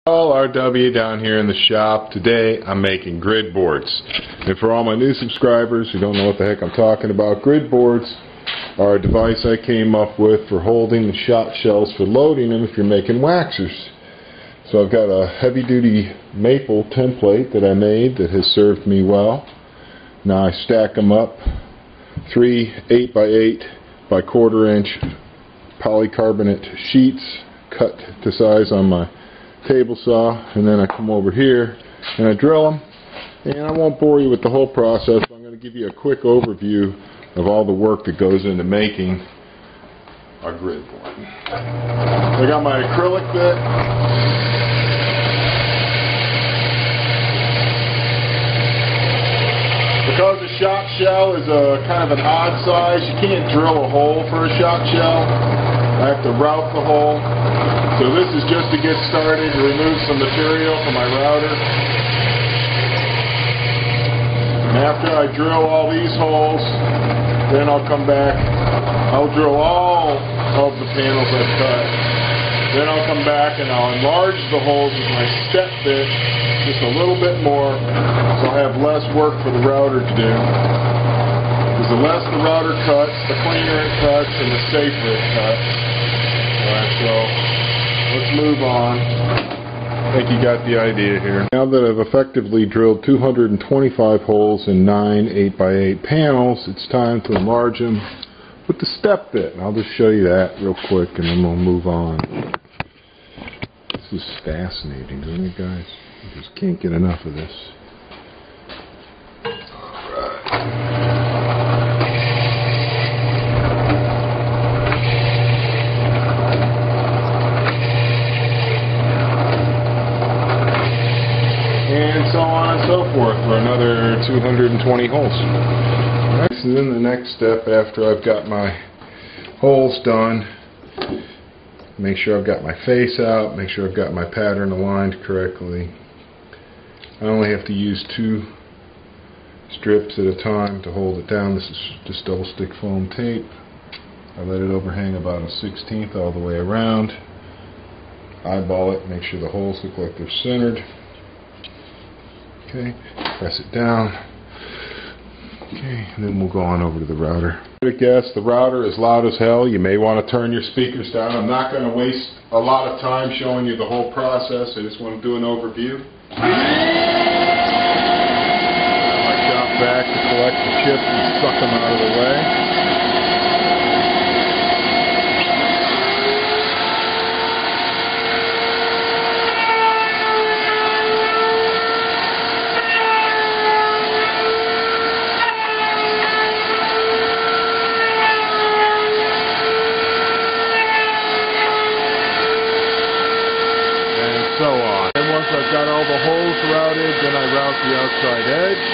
All RW down here in the shop. Today I'm making grid boards. And for all my new subscribers who don't know what the heck I'm talking about, grid boards are a device I came up with for holding the shot shells for loading them if you're making waxers. So I've got a heavy duty maple template that I made that has served me well. Now I stack them up, 3 8x8 by 1/4 inch polycarbonate sheets cut to size on my table saw, and then I come over here and I drill them. And I won't bore you with the whole process. I'm going to give you a quick overview of all the work that goes into making a grid board. I got my acrylic bit. Because a shot shell is a kind of an odd size, you can't drill a hole for a shot shell. I have to route the hole. So this is just to get started, to remove some material from my router. And after I drill all these holes, then I'll come back. I'll drill all of the panels I've cut. Then I'll come back and I'll enlarge the holes with my step bit just a little bit more, so I'll have less work for the router to do. Because the less the router cuts, the cleaner it cuts and the safer it cuts. Alright, so let's move on. I think you got the idea here. Now that I've effectively drilled 225 holes in 9 8x8 panels, it's time to enlarge them with the step bit. And I'll just show you that real quick and then we'll move on. This is fascinating, isn't it, guys? I just can't get enough of this. And so on and so forth for another 220 holes. Next, and then the next step after I've got my holes done, make sure I've got my face out, make sure I've got my pattern aligned correctly. I only have to use 2 strips at a time to hold it down. This is just double stick foam tape. I let it overhang about a 1/16 all the way around. Eyeball it, make sure the holes look like they're centered. Okay, press it down. Okay, and then we'll go on over to the router. I guess the router is loud as hell. You may want to turn your speakers down. I'm not going to waste a lot of time showing you the whole process. I just want to do an overview. I shop back to collect the chips and suck them out of the way. So on. And once I've got all the holes routed, then I route the outside edge.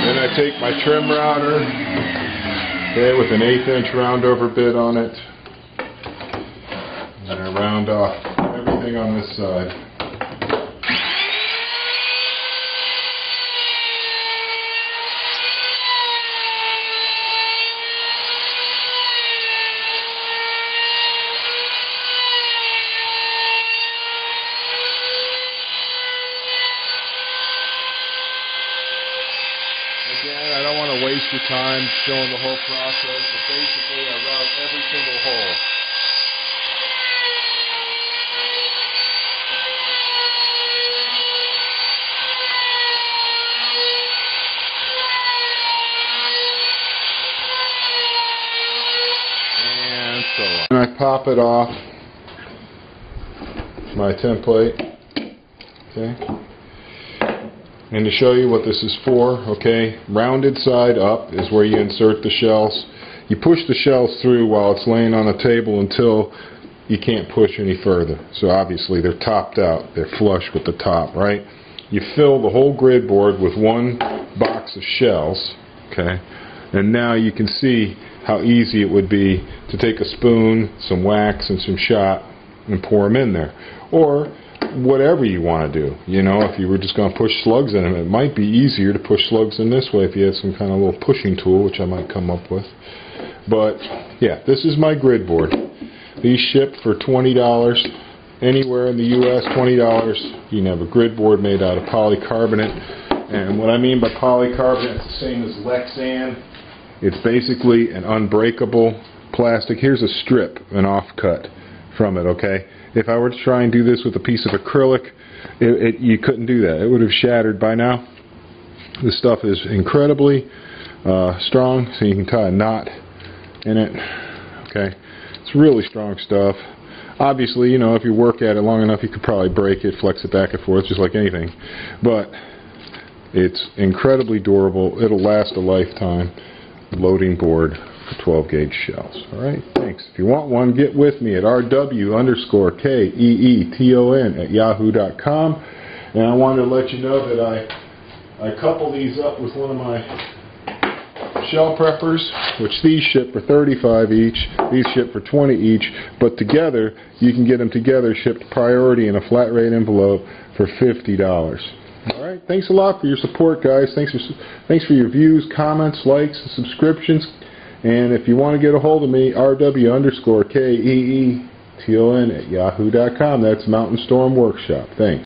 Then I take my trim router. Okay, with an 1/8 inch round over bit on it, and I round off everything on this side. Again, I don't want to waste your time showing the whole process, but basically I route every single hole. And so on. And I pop it off my template. Okay. And to show you what this is for, okay, rounded side up is where you insert the shells. You push the shells through while it's laying on the table until you can't push any further. So obviously they're topped out, they're flush with the top, right? You fill the whole grid board with one box of shells, okay, and now you can see how easy it would be to take a spoon, some wax, and some shot and pour them in there. Or whatever you want to do. You know, if you were just going to push slugs in them, it might be easier to push slugs in this way if you had some kind of little pushing tool, which I might come up with. But yeah, this is my grid board. These ship for $20. Anywhere in the U.S., $20. You can have a grid board made out of polycarbonate. And what I mean by polycarbonate, it's the same as Lexan. It's basically an unbreakable plastic. Here's a strip, an offcut from it, okay? If I were to try and do this with a piece of acrylic, you couldn't do that. It would have shattered by now. This stuff is incredibly strong, so you can tie a knot in it, okay? It's really strong stuff. Obviously, you know, if you work at it long enough, you could probably break it, flex it back and forth, just like anything. But it's incredibly durable. It'll last a lifetime. Loading board for 12 gauge shells. Alright, thanks. If you want one, get with me at rw_keeton@yahoo.com. And I wanted to let you know that I couple these up with one of my shell preppers, which these ship for $35 each, these ship for $20 each, but together, you can get them together shipped priority in a flat rate envelope for $50. Alright, thanks a lot for your support, guys. Thanks for your views, comments, likes, and subscriptions. And if you want to get a hold of me, rw_keeton@yahoo.com. That's Mountain Storm Workshop. Thanks.